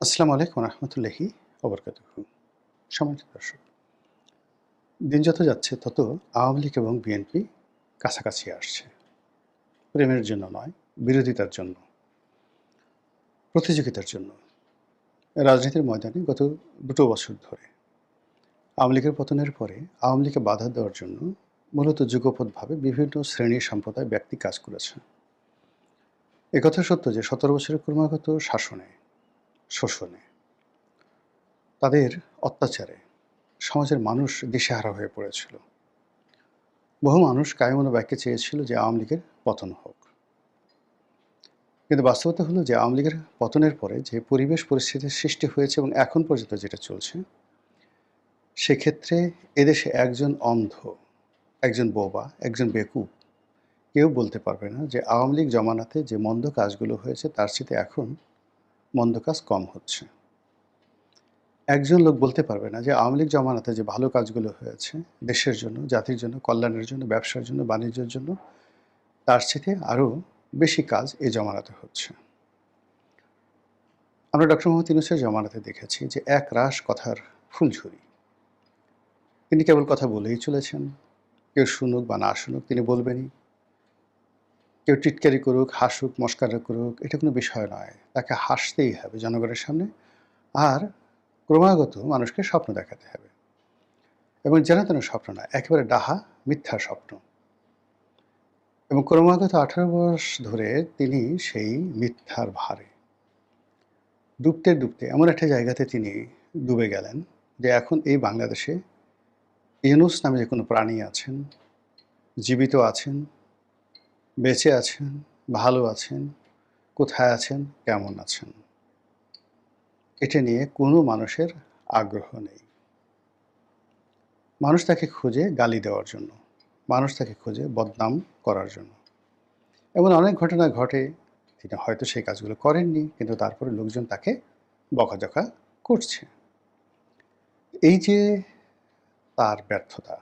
আসসালামু আলাইকুম রহমতুল্লাহি ওবরকাতুহু। সম্মানিত দর্শক, দিন যত যাচ্ছে তত আওয়ামী লীগ এবং বিএনপি কাছাকাছি আসছে। প্রেমের জন্য নয়, বিরোধিতার জন্য, প্রতিযোগিতার জন্য। রাজনীতির ময়দানে গত ২ বছর ধরে আওয়ামী লীগের পতনের পরে আওয়ামী লীগকে বাধা দেওয়ার জন্য মূলত যুগপৎভাবে বিভিন্ন শ্রেণী সম্প্রদায় ব্যক্তি কাজ করেছে। একথা সত্য যে ১৭ বছরের ক্রমাগত শাসনে, শোষণে, তাদের অত্যাচারে সমাজের মানুষ দিশেহারা হয়ে পড়েছিল। বহু মানুষ কায়মনো বাক্যে চেয়েছিল যে আওয়ামী লীগের পতন হোক। কিন্তু বাস্তবতা হলো যে আওয়ামী লীগের পতনের পরে যে পরিবেশ পরিস্থিতির সৃষ্টি হয়েছে এবং এখন পর্যন্ত যেটা চলছে, সেক্ষেত্রে এদেশে একজন অন্ধ, একজন বোবা, একজন বেকুব কেউ বলতে পারবে না যে আওয়ামী লীগ জমানাতে যে মন্দ কাজগুলো হয়েছে তার চেয়ে এখন মন্দ কাজ কম হচ্ছে। একজন লোক বলতে পারবে না যে আওয়ামী লীগ জমানাতে যে ভালো কাজগুলো হয়েছে দেশের জন্য, জাতির জন্য, কল্যাণের জন্য, ব্যবসার জন্য, বাণিজ্যের জন্য, তার চেয়ে আরও বেশি কাজ এ জমানাতে হচ্ছে। আমরা ডক্টর মোহাম্মদ ইউনূসের জমানাতে দেখেছি যে একরাশ কথার ফুলঝুরি। তিনি কেবল কথা বলেই চলেছেন। কেউ শুনুক বা না শুনুক তিনি বলবেনই। কেউ টিটকারি করুক, হাসুক, মশকরা করুক, এটা কোনো বিষয় নয়। তাকে হাসতেই হবে জনগণের সামনে। আর ক্রমাগত মানুষকে স্বপ্ন দেখাতে হবে। এবং যেন তেন স্বপ্ন নয়, একেবারে ডাহা মিথ্যা স্বপ্ন। এবং ক্রমাগত ১৮ বর্ষ ধরে তিনি সেই মিথ্যার ভারে ডুবতে, ডুবতে এমন একটা জায়গাতে তিনি ডুবে গেলেন যে এখন এই বাংলাদেশে ইউনূস নামে যে কোনো প্রাণী আছেন, জীবিত আছেন, বেঁচে আছেন, ভালো আছেন, কোথায় আছেন, কেমন আছেন, এটা নিয়ে কোনো মানুষের আগ্রহ নেই। মানুষ তাকে খুঁজে গালি দেওয়ার জন্য, মানুষ তাকে খুঁজে বদনাম করার জন্য। এমন অনেক ঘটনা ঘটে, তিনি হয়তো সেই কাজগুলো করেননি, কিন্তু তারপরে লোকজন তাকে বকাঝকা করছে। এই যে তার ব্যর্থতা,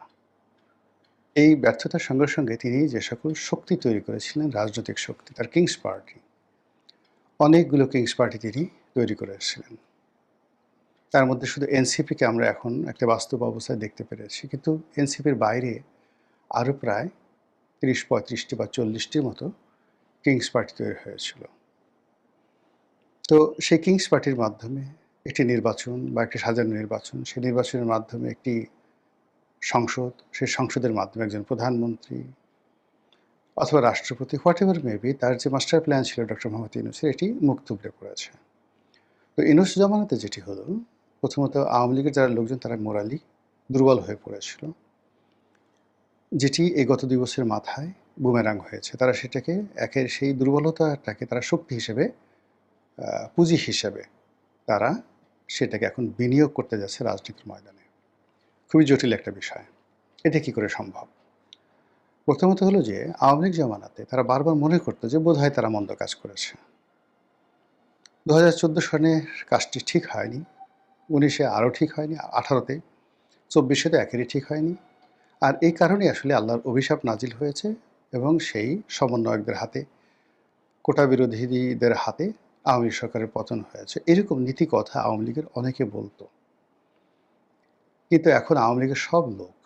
এই ব্যর্থতার সঙ্গে সঙ্গে তিনি যে সকল শক্তি তৈরি করেছিলেন, রাজনৈতিক শক্তি, তার কিংস পার্টি, অনেকগুলো কিংস পার্টি তিনি তৈরি করেছিলেন। তার মধ্যে শুধু এনসিপিকে আমরা এখন একটা বাস্তব অবস্থায় দেখতে পেরেছি, কিন্তু এনসিপির বাইরে আরও প্রায় ৩০-৩৫টি বা ৪০টির মতো কিংস পার্টি তৈরি হয়েছিল। তো সেই কিংস পার্টির মাধ্যমে একটি নির্বাচন বা একটি সাজানো নির্বাচন, সেই নির্বাচনের মাধ্যমে একটি সংসদ, সেই সংসদের মাধ্যমে একজন প্রধানমন্ত্রী অথবা রাষ্ট্রপতি, হোয়াট এভার মেবি, তার যে মাস্টার প্ল্যান ছিল ডক্টর মোহাম্মদ ইউনূসের, এটি মুখ থুবড়ে পড়েছে। তো ইউনূস জমানাতে যেটি হলো, প্রথমত আওয়ামী লীগের যারা লোকজন তারা মোরালি দুর্বল হয়ে পড়েছিল, যেটি এই গত ২ বছরের মাথায় বুমেরাং হয়েছে। তারা সেটাকে সেই দুর্বলতাটাকে তারা শক্তি হিসেবে, পুঁজি হিসেবে তারা সেটাকে এখন বিনিয়োগ করতে যাচ্ছে রাজনীতির ময়দানে। খুবই জটিল একটা বিষয়। এটা কী করে সম্ভব? প্রথমত হলো যে আওয়ামী লীগ জমানাতে তারা বারবার মনে করতো যে বোধহয় তারা মন্দ কাজ করেছে। ২০১৪ সনের কাজটি ঠিক হয়নি, ১৯-এ আরও ঠিক হয়নি, ১৮-তে, ২৪-এ তো একেবারেই ঠিক হয়নি। আর এই কারণেই আসলে আল্লাহর অভিশাপ নাজিল হয়েছে এবং সেই সমন্বয়কদের হাতে, কোটা বিরোধীদের হাতে আওয়ামী লীগ সরকারের পতন হয়েছে। এরকম নীতি কথা আওয়ামী লীগের অনেকে বলতো। কিন্তু এখন আওয়ামী লীগের সব লোক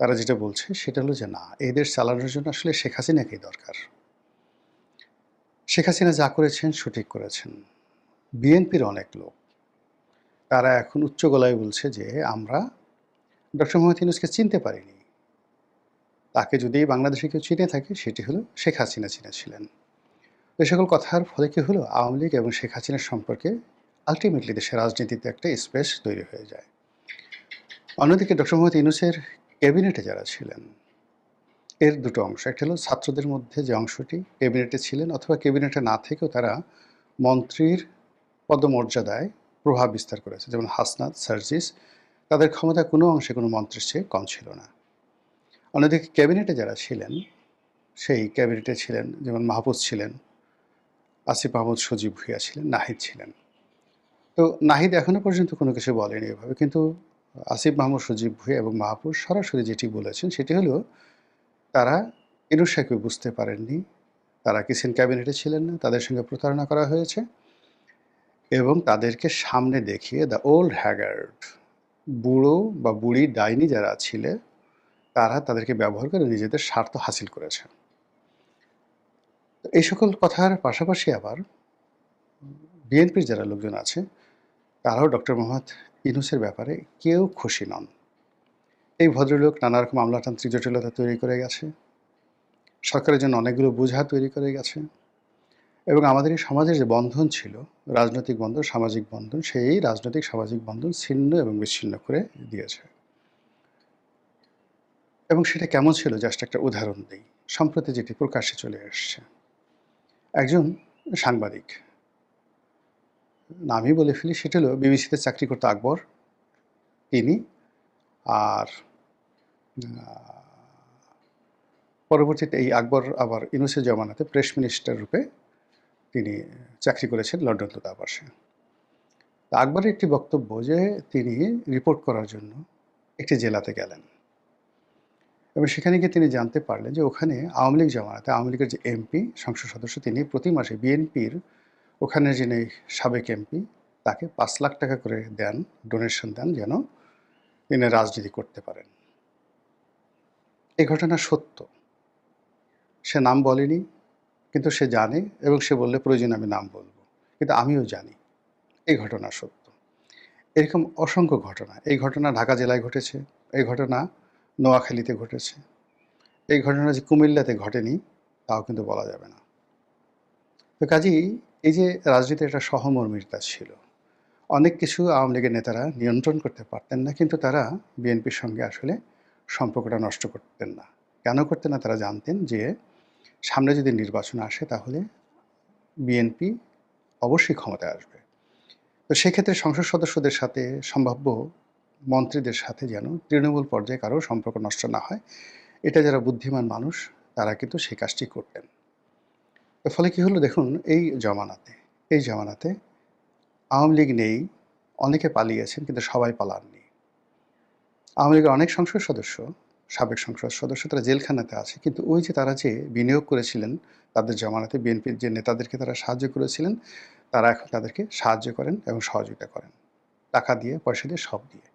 তারা যেটা বলছে সেটা হলো যে না, এই দেশ চালানোর জন্য আসলে শেখ হাসিনাকেই দরকার। শেখ হাসিনা যা করেছেন সঠিক করেছেন। বিএনপির অনেক লোক তারা এখন উচ্চ গলায় বলছে যে আমরা ডক্টর মোহাম্মদ ইউনূসকে চিনতে পারিনি। তাকে যদি বাংলাদেশে কেউ চিনে থাকে সেটি হলো শেখ হাসিনা চিনেছিলেন। এ সকল কথার ফলে কী হলো, আওয়ামী লীগ এবং শেখ হাসিনার সম্পর্কে আলটিমেটলি দেশের রাজনীতিতে একটা স্পেস তৈরি হয়ে যায়। অন্যদিকে ডক্টর মোহাম্মদ ইউনূসের ক্যাবিনেটে যারা ছিলেন, এর দুটো অংশ। একটা হলো ছাত্রদের মধ্যে যে অংশটি ক্যাবিনেটে ছিলেন অথবা ক্যাবিনেটে না থেকেও তারা মন্ত্রীর পদমর্যাদায় প্রভাব বিস্তার করেছে, যেমন হাসনাত, সার্জিস, তাদের ক্ষমতা কোনো অংশে কোনো মন্ত্রীর চেয়ে কম ছিল না। অন্যদিকে ক্যাবিনেটে যারা ছিলেন, সেই ক্যাবিনেটে ছিলেন যেমন মাহফুজ ছিলেন, আসিফ মাহমুদ সজীব ভুঁইয়া ছিলেন, নাহিদ ছিলেন। তো নাহিদ এখনও পর্যন্ত কোনো কিছু বলেনি এভাবে, কিন্তু আসিফ মাহমুদ, সজীব ভুঁইয়া এবং মাহফুজ সরাসরি যেটি বলেছেন সেটি হলো তারা ইউনূস সাহেবকে বুঝতে পারেননি, তারা কিসেন ক্যাবিনেটে ছিলেন না, তাদের সঙ্গে প্রতারণা করা হয়েছে এবং তাদেরকে সামনে দেখিয়ে দ্য ওল্ড হ্যাগার্ড, বুড়ো বা বুড়ি ডাইনি যারা ছিলে তারা তাদেরকে ব্যবহার করে নিজেদের স্বার্থ হাসিল করেছে। এই সকল কথার পাশাপাশি আবার বিএনপির যারা লোকজন আছে তারাও ডক্টর মোহাম্মদ ইউনূসের ব্যাপারে কেউ খুশি নন। এই ভদ্রলোক নানা রকম আমলাতান্ত্রিক জটিলতা তৈরি করে গেছে, সরকারের জন্য অনেকগুলো বোঝা তৈরি করে গেছে, এবং আমাদের এই সমাজের যে বন্ধন ছিল, রাজনৈতিক বন্ধন, সামাজিক বন্ধন, সেই রাজনৈতিক সামাজিক বন্ধন ছিন্ন এবং বিচ্ছিন্ন করে দিয়েছে। এবং সেটা কেমন ছিল জাস্ট একটা উদাহরণ দিই। সম্প্রতি যেটি প্রকাশ্যে চলে এসছে, একজন সাংবাদিক, নামই বলে ফেলি, সেটা হলো বিবিসিতে চাকরি করতো আকবর, তিনি। আর পরবর্তীতে এই আকবর আবার ইউনূসের জমানাতে প্রেস মিনিস্টার রূপে তিনি চাকরি করেছেন লন্ডন দূতাবাসে। আকবরের একটি বক্তব্য যে তিনি রিপোর্ট করার জন্য একটি জেলাতে গেলেন এবং সেখানে গিয়ে তিনি জানতে পারলেন যে ওখানে আওয়ামী লীগ জমানাতে আওয়ামী লীগের যে এমপি, সংসদ সদস্য, তিনি প্রতি মাসে বিএনপির ওখানে যিনি সাবেক এমপি তাকে 5 লাখ টাকা করে দেন, ডোনেশন দেন, যেন তিনি রাজনীতি করতে পারেন। এই ঘটনা সত্য, সে নাম বলেনি, কিন্তু সে জানে এবং সে বললে প্রয়োজনে আমি নাম বলবো, কিন্তু আমিও জানি এই ঘটনা সত্য। এরকম অসংখ্য ঘটনা, এই ঘটনা ঢাকা জেলায় ঘটেছে, এই ঘটনা নোয়াখালীতে ঘটেছে, এই ঘটনা যে কুমিল্লাতে ঘটেনি তাও কিন্তু বলা যাবে না। তো কাজেই এই যে রাজনীতির একটা সহমর্মিতা ছিল, অনেক কিছু আওয়ামী লীগের নেতারা নিয়ন্ত্রণ করতে পারতেন না, কিন্তু তারা বিএনপির সঙ্গে আসলে সম্পর্কটা নষ্ট করতেন না। কেন করতেন না? তারা জানতেন যে সামনে যদি নির্বাচন আসে তাহলে বিএনপি অবশ্যই ক্ষমতায় আসবে। তো সেক্ষেত্রে সংসদ সদস্যদের সাথে, সম্ভাব্য মন্ত্রীদের সাথে যেন তৃণমূল পর্যায়ে কারো সম্পর্ক নষ্ট না হয়, এটা যারা বুদ্ধিমান মানুষ তারা কিন্তু সেই কাজটি করতেন। এর ফলে কী হলো দেখুন, এই জামানাতে আওয়ামী লীগ নেই, অনেকে পালিয়েছেন কিন্তু সবাই পালাননি। আওয়ামী লীগের অনেক সংসদ সদস্য, সাবেক সংসদ সদস্য, তারা জেলখানাতে আছে, কিন্তু ওই যে তারা যে বিনিয়োগ করেছিলেন তাদের জামানাতে, বিএনপির যে নেতাদেরকে তারা সাহায্য করেছিলেন, তারা এখন তাদেরকে সাহায্য করেন এবং সহযোগিতা করেন, টাকা দিয়ে, পয়সা দিয়ে, সব দিয়ে।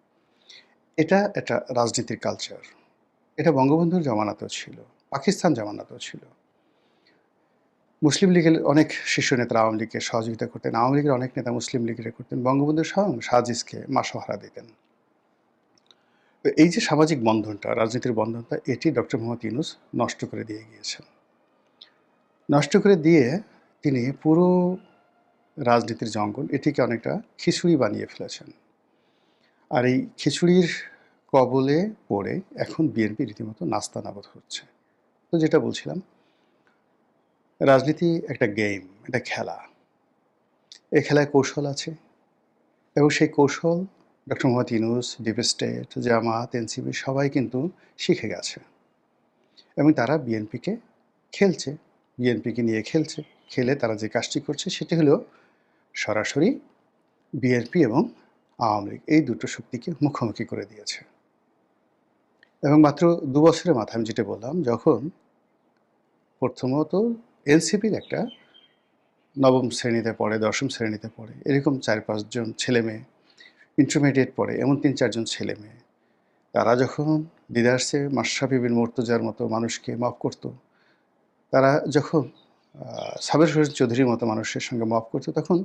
এটা একটা রাজনীতির কালচার। এটা বঙ্গবন্ধুর জামানাতেও ছিল, পাকিস্তান জামানাতেও ছিল। মুসলিম লীগের অনেক শীর্ষ নেতারা আওয়ামী লীগকে সহযোগিতা করতেন, আওয়ামী লীগের অনেক নেতা মুসলিম লীগের করতেন, বঙ্গবন্ধু স্বয়ং সাজিজকে মাসোহারা দিতেন। তো এই যে সামাজিক বন্ধনটা, রাজনীতির বন্ধনটা, এটি ডক্টর মোহাম্মদ ইউনূস নষ্ট করে দিয়ে গিয়েছেন। নষ্ট করে দিয়ে তিনি পুরো রাজনীতির জঙ্গল এটিকে অনেকটা খিচুড়ি বানিয়ে ফেলেছেন। আর এই খিচুড়ির কবলে পড়ে এখন বিএনপি রীতিমতো নাস্তানাবুদ হচ্ছে। তো যেটা বলছিলাম, রাজনীতি একটা গেম, একটা খেলা। এই খেলায় কৌশল আছে এবং সেই কৌশল doctor Mohammad Yunus, deep state, Jamaat, NCP সবাই কিন্তু শিখে গেছে এবং তারা বিএনপিকে নিয়ে খেলছে। খেলে তারা যে কাজটি করছে সেটি হলো সরাসরি বিএনপি এবং আওয়ামী লীগ এই দুটো শক্তিকে মুখোমুখি করে দিয়েছে। এবং মাত্র 2 বছরের মাথায় আমি যেটা বললাম, যখন প্রথমত এনসিপির একটা নবম শ্রেণীতে পড়ে, দশম শ্রেণীতে পড়ে, এরকম 4-5 জন ছেলেমেয়ে, ইন্টারমিডিয়েট পড়ে এমন 3-4 জন ছেলেমেয়ে, তারা যখন দিদারসে মাশরাফি বিন মুর্তজার মতো মানুষকে মাফ করতো, তারা যখন সাবের হোসেন চৌধুরীর মতো মানুষের সঙ্গে মাফ করতো, তখন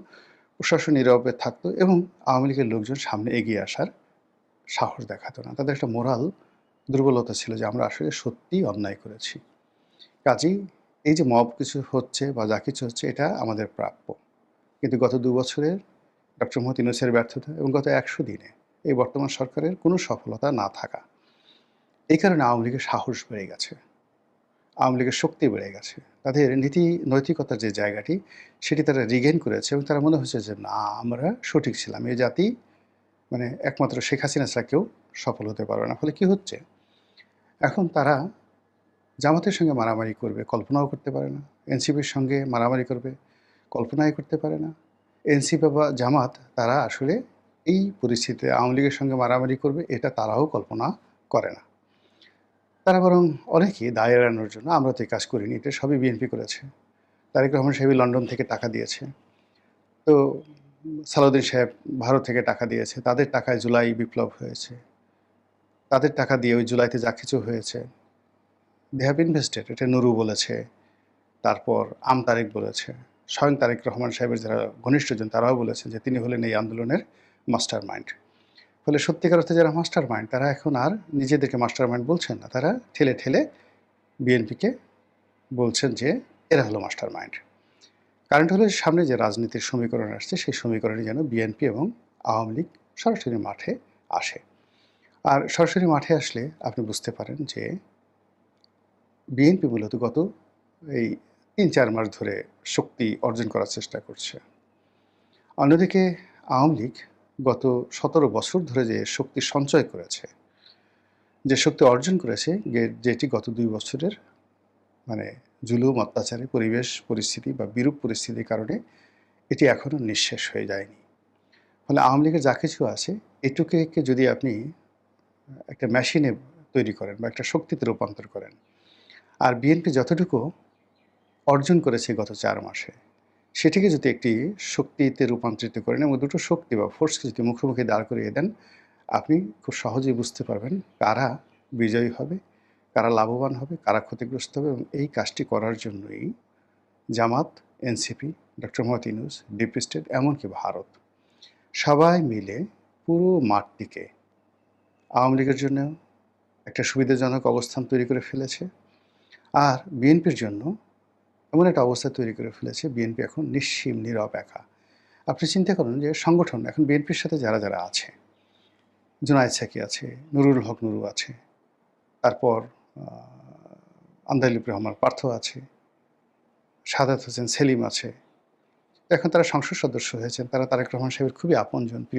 প্রশাসন নীরবে থাকতো এবং আওয়ামী লীগের লোকজন সামনে এগিয়ে আসার সাহস দেখাতো না। তাদের একটা মোরাল দুর্বলতা ছিল যে আমরা আসলে সত্যিই অন্যায় করেছি। কাজেই এই যে মব কিছু হচ্ছে বা যা কিছু হচ্ছে, এটা আমাদের প্রাপ্য। কিন্তু গত 2 বছরের ডক্টর মোহাম্মদ ইউনূসের ব্যর্থতা এবং গত 100 দিনে এই বর্তমান সরকারের কোনো সফলতা না থাকা, এই কারণে আওয়ামী লীগের সাহস বেড়ে গেছে, আওয়ামী লীগের শক্তি বেড়ে গেছে। তাদের নৈতিকতার যে জায়গাটি, সেটি তারা রিগেইন করেছে এবং তারা মনে হচ্ছে যে না, আমরা সঠিক ছিলাম। এই জাতি মানে একমাত্র শেখ হাসিনা ছাড়া কেউ সফল হতে পারবে না। ফলে কী হচ্ছে, এখন তারা জামাতের সঙ্গে মারামারি করবে কল্পনাও করতে পারে না, এনসিপির সঙ্গে মারামারি করবে কল্পনাই করতে পারে না। এনসিপি বা জামাত তারা আসলে এই পরিস্থিতিতে আওয়ামী লীগের সঙ্গে মারামারি করবে এটা তারাও কল্পনা করে না। তারা বরং অনেকেই দায় এড়ানোর জন্য, আমরা তো এই কাজ করিনি, এটা সবই বিএনপি করেছে, তারেক রহমান সাহেব লন্ডন থেকে টাকা দিয়েছে, তো সালাউদ্দিন সাহেব ভারত থেকে টাকা দিয়েছে, তাদের টাকায় জুলাই বিপ্লব হয়েছে, তাদের টাকা দিয়ে ওই জুলাইতে যা কিছু হয়েছে দে হ্যাভ ইনভেস্টেড, এটা নুরু বলেছে, তারপর তারেক বলেছে, স্বয়ং তারেক রহমান সাহেবের যারা ঘনিষ্ঠজন তারাও বলেছেন যে তিনি হলেন এই আন্দোলনের মাস্টার মাইন্ড। ফলে সত্যিকার অর্থে যারা মাস্টার মাইন্ড তারা এখন আর নিজেদেরকে মাস্টার মাইন্ড বলছেন না, তারা ঠেলে ঠেলে বিএনপিকে বলছেন যে এরা হলো মাস্টার মাইন্ড। কারেন্ট হলে সামনে যে রাজনীতির সমীকরণ আসছে সেই সমীকরণে যেন বিএনপি এবং আওয়ামী লীগ সরাসরি মাঠে আসে। আর সরাসরি মাঠে আসলে আপনি বুঝতে পারেন যে বিএনপি মূলত গত এই ৩-৪ মাস ধরে শক্তি অর্জন করার চেষ্টা করছে। অন্যদিকে আওয়ামী লীগ গত ১৭ বছর ধরে যে শক্তি সঞ্চয় করেছে, যে শক্তি অর্জন করেছে, যেটি গত ২ বছরের মানে জুলুম, অত্যাচারে, পরিবেশ পরিস্থিতি বা বিরূপ পরিস্থিতির কারণে এটি এখনও নিঃশেষ হয়ে যায়নি। ফলে আওয়ামী লীগের যা কিছু আছে এটুকুকে যদি আপনি একটা মেশিনে তৈরি করেন বা একটা শক্তিতে রূপান্তর করেন, আর বিএনপি যতটুকু অর্জন করেছে গত ৪ মাসে সেটিকে যদি একটি শক্তিতে রূপান্তরিত করেন এবং দুটো শক্তি বা ফোর্সকে যদি মুখোমুখি দাঁড় করিয়ে দেন, আপনি খুব সহজেই বুঝতে পারবেন কারা বিজয়ী হবে, কারা লাভবান হবে, কারা ক্ষতিগ্রস্ত হবে। এবং এই কাজটি করার জন্যই Jamaat, NCP, doctor Mohammad Yunus, deep state, এমনকি ভারত সবাই মিলে পুরো মাঠটিকে আওয়ামী লীগের জন্য একটা সুবিধাজনক অবস্থান তৈরি করে ফেলেছে। আর বিএনপির জন্য এমন একটা অবস্থা তৈরি করে ফেলেছে, বিএনপি এখন নিশ্চিম নীরব একা। আপনি চিন্তা করুন যে সংগঠন এখন বিএনপির সাথে যারা যারা আছে, জুনায়েদ সাকি আছে, নুরুল হক নুরু আছে, তারপর আন্দালিব রহমান পার্থ আছে, সাদাত হোসেন সেলিম আছে, এখন তারা সংসদ সদস্য হয়েছেন, তারা তারেক রহমান সাহেবের খুবই আপনজন, প্রিয়